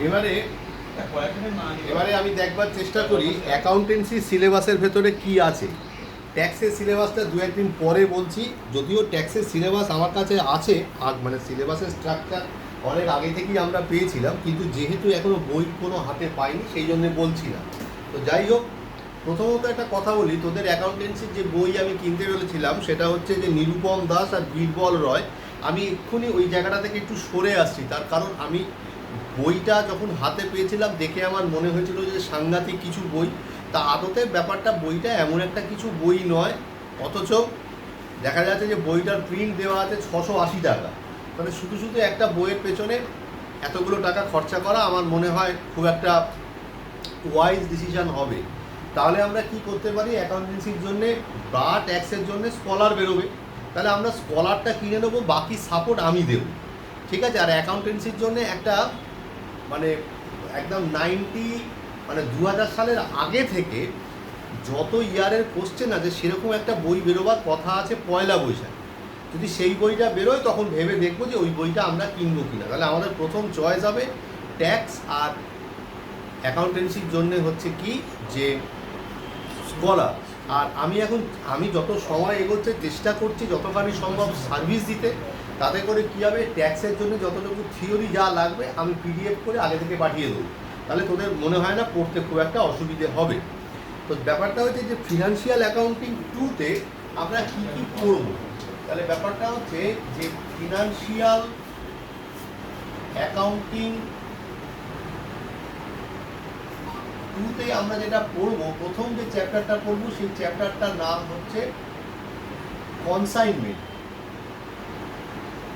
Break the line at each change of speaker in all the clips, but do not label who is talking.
এবারে এবারে আমি দেখবার চেষ্টা করি অ্যাকাউন্টেন্সি সিলেবাসের ভেতরে কি আছে। ট্যাক্সের সিলেবাসটা দু একদিন পরে বলছি, যদিও ট্যাক্সের সিলেবাস আমার কাছে আছে, মানে সিলেবাসের স্ট্রাকচার অনেক আগে থেকেই আমরা পেয়েছিলাম, কিন্তু যেহেতু এখনও বই কোনো হাতে পাইনি সেই জন্যে বলছি না। তো যাই হোক, প্রথমত একটা কথা বলি, তোদের অ্যাকাউন্টেন্সির যে বই আমি কিনতে বলেছিলাম সেটা হচ্ছে যে নিরুপম দাস আর বীরবল রয়। আমি এক্ষুনি ওই জায়গাটা থেকে একটু সরে আসছি, তার কারণ আমি বইটা যখন হাতে পেয়েছিলাম দেখে আমার মনে হয়েছিল যে সাংঘাতিক কিছু বই। তা আদতে ব্যাপারটা বইটা এমন একটা কিছু বই নয়, অথচ দেখা যাচ্ছে যে বইটার প্রিন্ট দেওয়া আছে 680 টাকা। মানে শুধু শুধু একটা বইয়ের পেছনে এতগুলো টাকা খরচা করা আমার মনে হয় খুব একটা ওয়াইজ ডিসিশন হবে। তাহলে আমরা কি করতে পারি, অ্যাকাউন্টেন্সির জন্যে বা ট্যাক্সের জন্যে স্কলার বেরোবে, তাহলে আমরা স্কলারটা কিনে নেবো, বাকি সাপোর্ট আমি দেবো, ঠিক আছে। আর অ্যাকাউন্টেন্সির জন্য একটা মানে একদম 2000 সালের আগে থেকে যত ইয়ারের কোশ্চেন আছে সেরকম একটা বই বেরোবার কথা আছে পয়লা বৈশাখ। যদি সেই বইটা বেরোয় তখন ভেবে দেখবো যে ওই বইটা আমরা কিনবো কিনা। তাহলে আমাদের প্রথম চয়েস হবে ট্যাক্স, আর অ্যাকাউন্টেন্সির জন্যে হচ্ছে কি যে স্কলার। আর আমি যত সময় এগোচ্ছে চেষ্টা করছি যতখানি সম্ভব সার্ভিস দিতে, তাতে করে কী হবে, ট্যাক্সের জন্য যতটুকু থিওরি যা লাগবে আমি পিডিএফ করে আগে থেকে পাঠিয়ে দেবো, তাহলে তোদের মনে হয় না পড়তে খুব একটা অসুবিধে হবে। তো ব্যাপারটা হচ্ছে যে ফিনান্সিয়াল অ্যাকাউন্টিং 2-তে আমরা কী কী পড়ব। তাহলে ব্যাপারটা হচ্ছে যে ফিনান্সিয়াল অ্যাকাউন্টিং 2-তে আমরা যেটা পড়বো, প্রথম যে চ্যাপ্টারটা পড়বো সেই চ্যাপ্টারটার নাম হচ্ছে কনসাইনমেন্ট।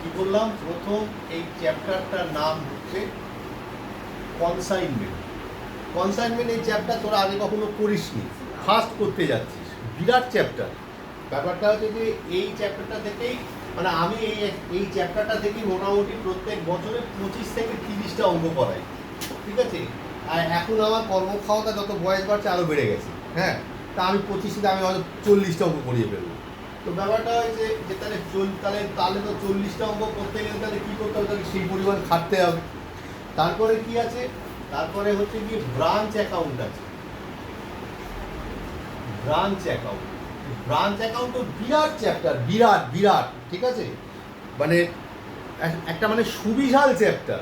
কি বললাম, প্রথম এই চ্যাপ্টারটার নাম হচ্ছে কনসাইনমেন্ট। কনসাইনমেন্ট এই চ্যাপ্টার তোরা আগে কখনো করিসনি, ফার্স্ট করতে যাচ্ছিস, বিরাট চ্যাপ্টার। ব্যাপারটা হচ্ছে যে এই চ্যাপ্টারটা থেকেই মানে আমি এই চ্যাপ্টারটা থেকেই মোটামুটি প্রত্যেক বছরে 25 থেকে 30টা অঙ্ক করাই, ঠিক আছে। আর এখন আমার কর্মক্ষমতা যত বয়স বাড়ছে আরও বেড়ে গেছে, হ্যাঁ। তা আমি 25টা আমি হয়তো 40টা অঙ্ক করিয়ে ফেলবো। তো ব্যাপারটা হয়েছে যে তাহলে তাহলে তো 40টা অঙ্ক করতে গেলে তাহলে কী করতে হবে, তাহলে সেই পরিমাণ খাটতে হবে। তারপরে কি আছে, তারপরে হচ্ছে কি ব্রাঞ্চ অ্যাকাউন্ট আছে। ব্রাঞ্চ অ্যাকাউন্টও বিরাট চ্যাপ্টার, বিরাট বিরাট, ঠিক আছে। মানে একটা মানে সুবিশাল চ্যাপ্টার।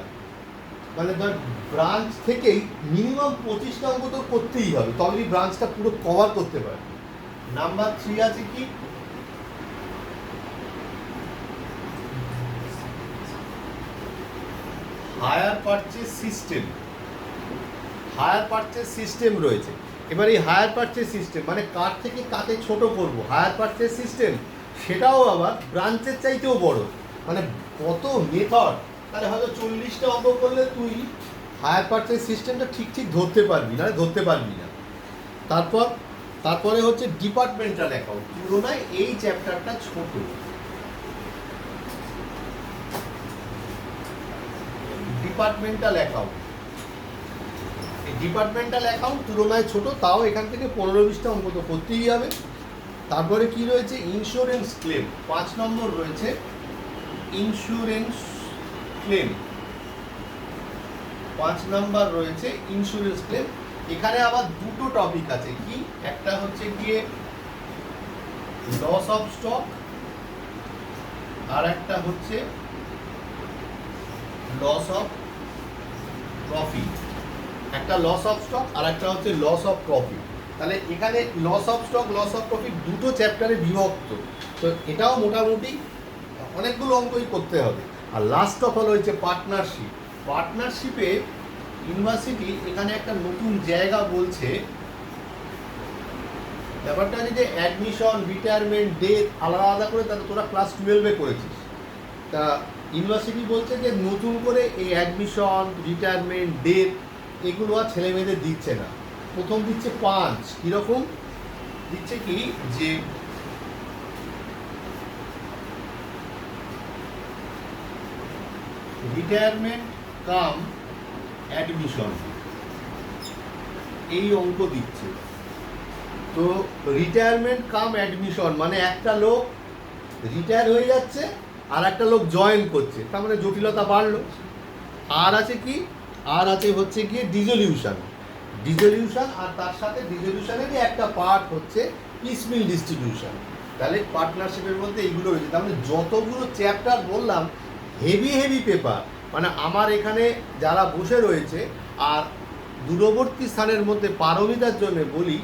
মানে ধর ব্রাঞ্চ থেকেই মিনিমাম 25টা অঙ্ক তো করতেই হবে, তবেই ব্রাঞ্চটা পুরো কভার করতে পারে। নাম্বার 3 আছে কি hire purchase system. Hire purchase system রয়েছে। এবার এই হায়ার পারচেজ সিস্টেম মানে কার থেকে কাকে ছোট করব, হায়ার পারচেজ সিস্টেম সেটাও আবার ব্রাঞ্চের চাইতেও বড়, মানে কত মেথড। তাহলে হয়তো 40টা অঙ্ক করলে তুই হায়ার পারচেজ সিস্টেমটা ঠিক ধরতে পারবি না, তারপরে হচ্ছে ডিপার্টমেন্টাল অ্যাকাউন্ট। তুলনায় এই চ্যাপ্টারটা ছোট। ডিপার্টমেন্টাল অ্যাকাউন্ট তুলনায় ছোট, তাও এখান থেকে 15-20টা অঙ্ক তো করতেই হবে। তারপরে কি রয়েছে, ইন্স্যুরেন্স ক্লেম 5 নম্বর রয়েছে। ইন্স্যুরেন্স ক্লেম 5 নাম্বার রয়েছে, ইন্স্যুরেন্স ক্লেম। এখানে আবার দুটো টপিক আছে, কি একটা হচ্ছে গিয়ে লস অফ স্টক, আর একটা হচ্ছে লস অফ প্রফিট। একটা লস অফ স্টক আর একটা হচ্ছে লস অফ প্রফিট। তাহলে এখানে loss of stock, loss of profit দুটো চ্যাপ্টারে বিভক্ত। তো এটাও মোটামুটি অনেকগুলো অঙ্কই করতে হবে। আর লাস্ট অফ অল হচ্ছে পার্টনারশিপ। পার্টনারশিপে ইউনিভার্সিটি এখানে একটা নতুন জায়গা বলছে। ব্যাপারটা হচ্ছে যে অ্যাডমিশন, রিটায়ারমেন্ট, ডেথ আলাদা আলাদা করে তাহলে তোরা ক্লাস 12-এ করেছিস। তা ইউনিভার্সিটি বলছে যে নতুন করে এই অ্যাডমিশন, রিটায়ারমেন্ট, ডেথ এগুলো আর ছেলে মেয়েদের দিচ্ছে না। প্রথম দিচ্ছে 5। কীরকম দিচ্ছে, কি যে রিটায়ারমেন্ট কাম অ্যাডমিশন, এই অঙ্ক দিচ্ছে। তো রিটায়ারমেন্ট কাম অ্যাডমিশন মানে একটা লোক রিটায়ার হয়ে যাচ্ছে আর একটা লোক জয়েন করছে, তার মানে জটিলতা বাড়লো। আর আছে কি আর আছে হচ্ছে গিয়ে ডিজলিউশন আর তার সাথে ডিজলিউশনেরই একটা পার্ট হচ্ছে পিসমিল ডিস্ট্রিবিউশন। তাহলে পার্টনারশিপের মধ্যে এইগুলো রয়েছে। তার মানে যতগুলো চ্যাপ্টার বললাম হেভি পেপার, মানে আমার এখানে যারা বসে রয়েছে আর দূরবর্তী স্থানের মধ্যে পারমিতার জন্য বলি,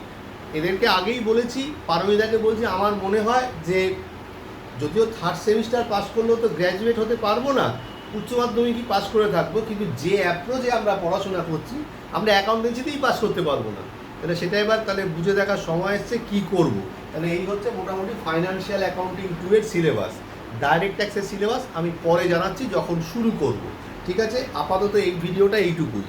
এদেরকে আগেই বলেছি, পারমিতাকে বলছি আমার মনে হয় যে যদিও থার্ড সেমিস্টার পাস করলেও তো গ্র্যাজুয়েট হতে পারবো না, উচ্চ মাধ্যমিকই পাস করে থাকবো, কিন্তু যে অ্যাপ্রোচে আমরা পড়াশোনা করছি আমরা অ্যাকাউন্টেন্সিতেই পাস করতে পারবো না। তাহলে সেটা এবার তাহলে বুঝে দেখার সময় এসছে কী করব। তাহলে এই হচ্ছে মোটামুটি ফাইন্যান্সিয়াল অ্যাকাউন্টিং 2 এর সিলেবাস। ডাইরেক্ট ট্যাক্সের সিলেবাস আমি পরে জানাচ্ছি যখন শুরু করব। ঠিক আছে, আপাতত এই ভিডিওটা এইটুকুই।